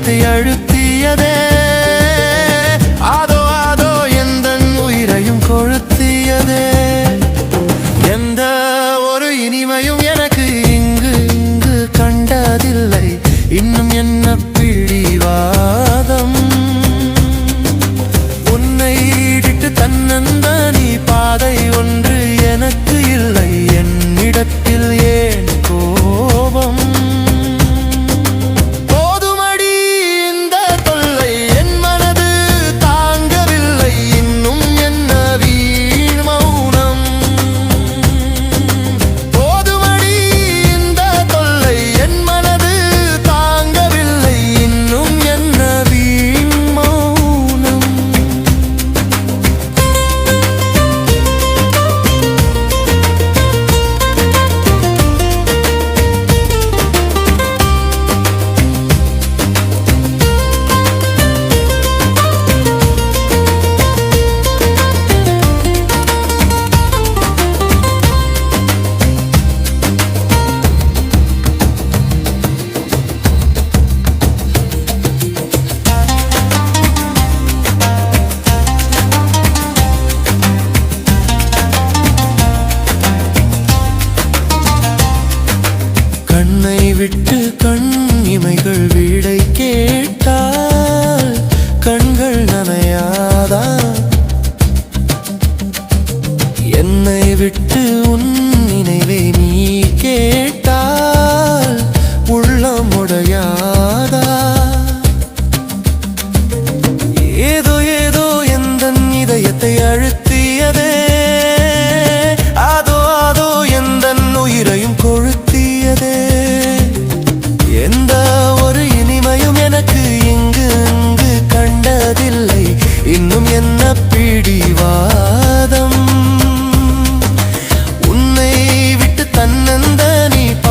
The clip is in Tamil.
இதயத்தை அழுத்தியதே அதோ அதோ எந்தன் உயிரையும் கொளுத்தியதே எந்த ஒரு இனிமையும் எனக்கு இங்கு கண்டதில்லை இன்னும் என்ன பிடிவாதம் உன்னை இடிட்டு தன்னந்தனி பாதை ஒன்று எனக்கு இல்லை என்னிடத்தில் ஏன் கோபம் போதுமடி இந்த தொல்லை என் மனது தாங்கவில்லை இன்னும் என்ன வீண் மௌனம் போதுமடி இந்த தொல்லை என் மனது தாங்கவில்லை இன்னும் என்ன வீண் மௌனம் கண்ணை விட்டு கண் இமைகள் வீடை கேட்டால் கண்கள் நனையாதா என்னை விட்டு உன் நினைவை நீ கேட்டால் உள்ளம் உடையாதா ஏதோ ஏதோ எந்தன் இதயத்தை அழுத்தியதே அதோ அதோ எந்தன் உயிரையும் கொளுத்தியதே